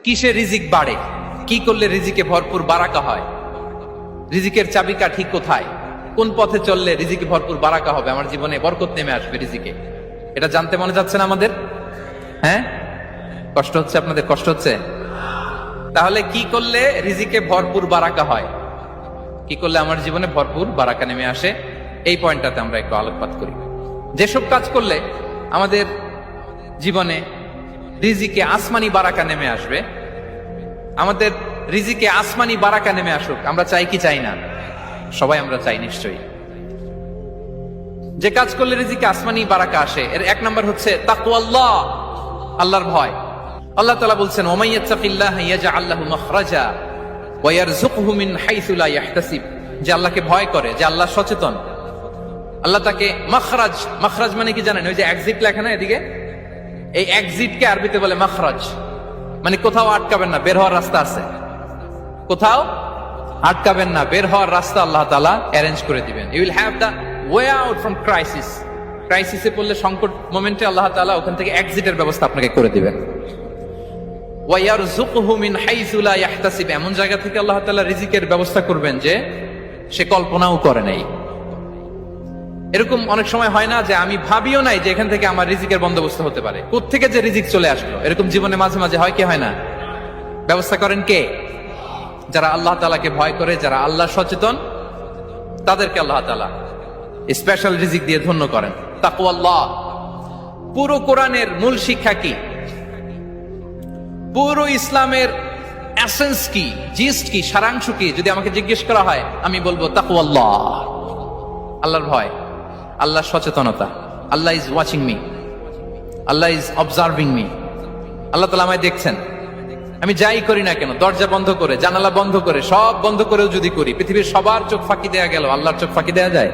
কিসে রিজিক বাড়ে, কি করলে রিজিকে ভরপুর বারাকা হয়, রিজিকের চাবিকাঠি কোথায়, কোন পথে চললে রিজিকে ভরপুর বারাকা হবে, আমার জীবনে বরকত নেমে আসবে রিজিকে, এটা জানতে মনে যাচ্ছে না আমাদের? হ্যাঁ, কষ্ট হচ্ছে আপনাদের? কষ্ট হচ্ছে? তাহলে কি করলে রিজিকে ভরপুর বারাকা হয়, কি করলে আমার জীবনে ভরপুর বারাকা নেমে আসে, এই পয়েন্টটাতে আমরা একটু আলোকপাত করি। যেসব কাজ করলে আমাদের জীবনে রিজিকে আসমানি বারাকা নেমে আসবে, আমাদের রিজিকে আসমানি বারাকা নেমে আসুক, আমরা চাই কি চাই না? সবাই আমরা চাই নিশ্চয়ই। যে কাজ করলে রিজিকে আসমানি বারাকা আসে, এর এক নম্বর হচ্ছে তাকওয়াল্লাহ, আল্লাহর ভয়। আল্লাহ তাআলা বলছেন, ওয়া মাইয়াত্তাকিল্লাহা ইয়াজআল লাহু মাখরাজা ওয়া ইয়ারযুকহু মিন হাইসু লা ইয়াহতাসিব। যে আল্লাহকে ভয় করে, যে আল্লাহ সচেতন, আল্লাহ তাকে মাখরাজ, মাখরাজ মানে কি জানেন? ওই যে এক্সিট লেখা না এদিকে, এই এক্সিটকে আরবিতে বলে মাখরাজ, মানে কোথাও আটকাবেন না, বের হওয়ার রাস্তা আছে, কোথাও আটকাবেন না, বের হওয়ার রাস্তা আল্লাহ তাআলা অ্যারেঞ্জ করে দিবেন। You will have the way out from crisis. ক্রাইসিসে পড়লে, সংকট মোমেন্টে আল্লাহ তাআলা ওখান থেকে এক্সিটের ব্যবস্থা আপনাকে করে দিবেন। ওয়া ইয়ারযুকহু মিন হাইসু লা ইয়াহতাসিব, এমন জায়গা থেকে আল্লাহ তাআলা রিজিকের ব্যবস্থা করবেন যে সে কল্পনাও করে নাই। এরকম অনেক সময় হয় না যে আমি ভাবিও নাই যে এখান থেকে আমার রিজিকের বন্দোবস্ত হতে পারে, কোত্থেকে যে রিজিক চলে আসলো, এরকম জীবনে মাঝে মাঝে হয় কি হয় না? ব্যবস্থা করেন কে? যারা আল্লাহ তাআলাকে ভয় করে, যারা আল্লাহ সচেতন, তাদেরকে আল্লাহ তাআলা স্পেশাল রিজিক দিয়ে ধন্য করেন। তাকওয়াল্লাহ। পুরো কোরআনের মূল শিক্ষা কি, পুরো ইসলামের এসেন্স কি, জিস্ট কি, সারাংশ কি, যদি আমাকে জিজ্ঞেস করা হয় আমি বলবো তাকওয়াল্লাহ, আল্লাহর ভয়, আল্লাহর সচেতনতা। Allah is watching me, Allah is observing me. Allah তাআলা আমায় দেখছেন, আমি যাই করি না কেন, দরজা বন্ধ করে, জানালা বন্ধ করে, সব বন্ধ করেও যদি করি, পৃথিবীর সবার চোখ ফাঁকি দেয়া গেল, আল্লাহর চোখ ফাঁকি দেয়া যায়?